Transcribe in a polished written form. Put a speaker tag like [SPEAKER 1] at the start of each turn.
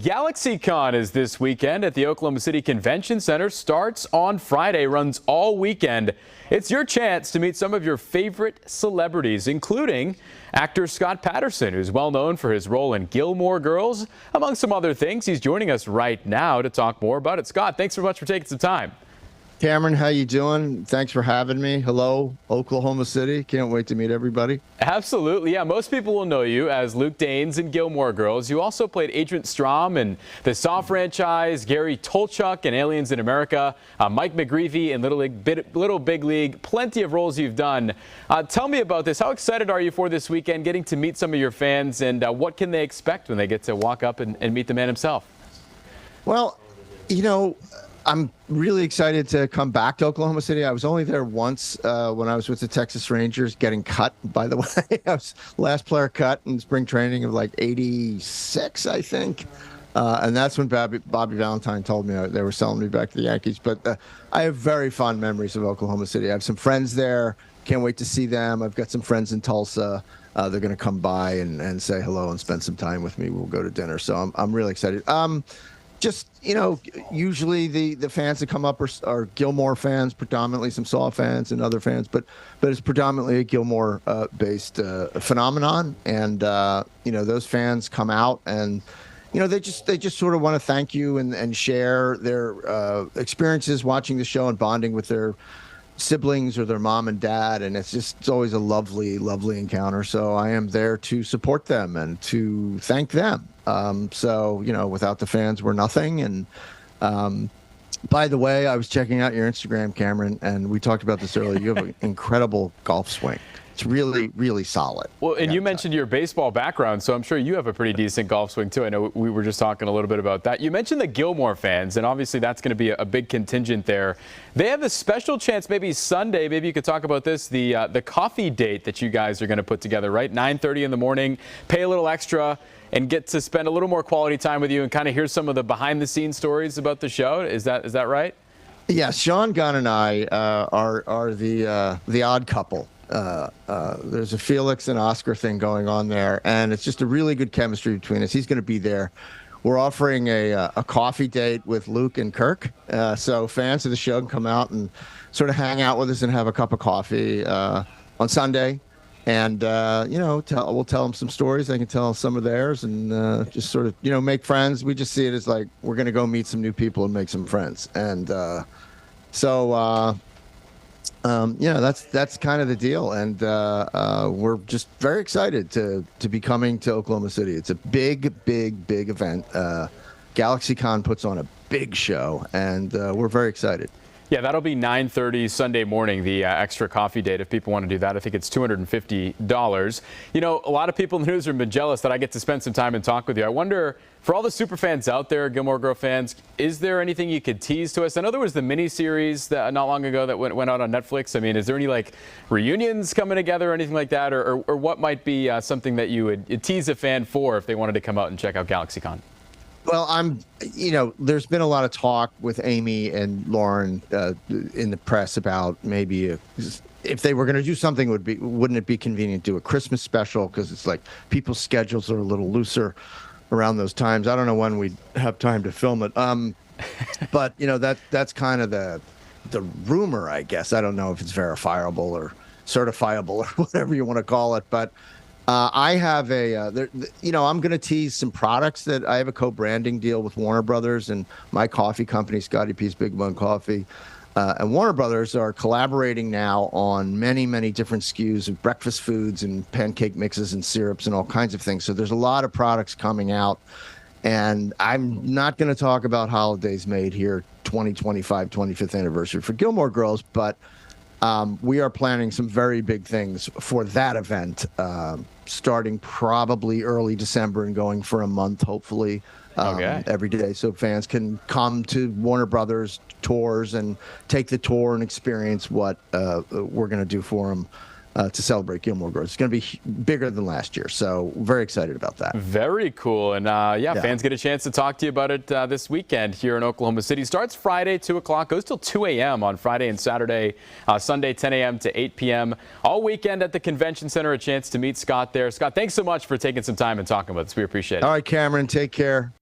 [SPEAKER 1] GalaxyCon is this weekend at the Oklahoma City Convention Center. Starts on Friday, runs all weekend. It's your chance to meet some of your favorite celebrities, including actor Scott Patterson, who's well known for his role in Gilmore Girls, among some other things. He's joining us right now to talk more about it. Scott, thanks so much for taking some time.
[SPEAKER 2] Cameron, how you doing? Thanks for having me. Hello, Oklahoma City. Can't wait to meet everybody.
[SPEAKER 1] Absolutely. Yeah, most people will know you as Luke Danes in Gilmore Girls. You also played Agent Strom in the Saw franchise, Gary Tolchuk in Aliens in America, Mike McGreevy in Little Big League. Plenty of roles you've done. Tell me about this. How excited are you for this weekend, getting to meet some of your fans, and what can they expect when they get to walk up and meet the man himself?
[SPEAKER 2] Well, you know, I'm really excited to come back to Oklahoma City. I was only there once when I was with the Texas Rangers getting cut, by the way. I was last player cut in spring training of like 86, I think. And that's when Bobby Valentine told me they were selling me back to the Yankees. But I have very fond memories of Oklahoma City. I have some friends there. Can't wait to see them. I've got some friends in Tulsa. They're going to come by and say hello and spend some time with me. We'll go to dinner. So I'm really excited. Just, you know, usually the fans that come up are Gilmore fans, predominantly some Saw fans and other fans, but it's predominantly a Gilmore based phenomenon. And, you know, those fans come out and, you know, they just sort of want to thank you and share their experiences watching the show and bonding with their siblings or their mom and dad. And it's always a lovely, lovely encounter. So I am there to support them and to thank them. So, you know, without the fans, we're nothing. And by the way, I was checking out your Instagram, Cameron, and we talked about this earlier. You have an incredible golf swing. It's really, really solid. Well, and
[SPEAKER 1] you mentioned your baseball background, so I'm sure you have a pretty decent golf swing, too. I know we were just talking a little bit about that. You mentioned the Gilmore fans, and obviously that's going to be a big contingent there. They have a special chance, maybe Sunday, maybe you could talk about this, the coffee date that you guys are going to put together, right? 9:30 in the morning, pay a little extra, and get to spend a little more quality time with you and kind of hear some of the behind-the-scenes stories about the show. Is that right?
[SPEAKER 2] Yeah, Sean Gunn and I are the odd couple. There's a Felix and Oscar thing going on there, and it's just a really good chemistry between us. He's going to be there. We're offering a coffee date with Luke and Kirk, so fans of the show can come out and sort of hang out with us and have a cup of coffee on Sunday. And, you know, we'll tell them some stories. They can tell some of theirs and just sort of, you know, make friends. We just see it as like we're going to go meet some new people and make some friends. And so, yeah, that's kind of the deal. And we're just very excited to be coming to Oklahoma City. It's a big, big, big event. GalaxyCon puts on a big show, and we're very excited.
[SPEAKER 1] Yeah, that'll be 9:30 Sunday morning, the extra coffee date. If people want to do that, I think it's $250. You know, a lot of people in the newsroom have been jealous that I get to spend some time and talk with you. I wonder, for all the super fans out there, Gilmore Girls fans, is there anything you could tease to us? I know there was the miniseries that not long ago that went out on Netflix. I mean, is there any like reunions coming together or anything like that? Or what might be something that you would tease a fan for if they wanted to come out and check out GalaxyCon?
[SPEAKER 2] Well, you know, there's been a lot of talk with Amy and Lauren in the press about maybe if they were going to do something, wouldn't it be convenient to do a Christmas special? Because it's like people's schedules are a little looser around those times. I don't know when we'd have time to film it. But, you know, that's kind of the rumor, I guess. I don't know if it's verifiable or certifiable or whatever you want to call it. But I have you know, I'm going to tease some products that I have a co-branding deal with Warner Brothers and my coffee company, Scotty P's Big Bun Coffee. And Warner Brothers are collaborating now on many, many different SKUs of breakfast foods and pancake mixes and syrups and all kinds of things. So there's a lot of products coming out. And I'm not going to talk about holidays made here, 2025, 25th anniversary for Gilmore Girls, but we are planning some very big things for that event, starting probably early December and going for a month, hopefully, every day. So fans can come to Warner Brothers tours and take the tour and experience what we're going to do for them to celebrate Gilmore Girls. It's going to be bigger than last year, so very excited about that.
[SPEAKER 1] Very cool. And yeah, fans get a chance to talk to you about it this weekend here in Oklahoma City. Starts Friday, 2 o'clock, goes till 2 a.m. on Friday and Saturday, Sunday, 10 a.m. to 8 p.m. All weekend at the Convention Center, a chance to meet Scott there. Scott, thanks so much for taking some time and talking with us. We appreciate it.
[SPEAKER 2] All right, Cameron, take care.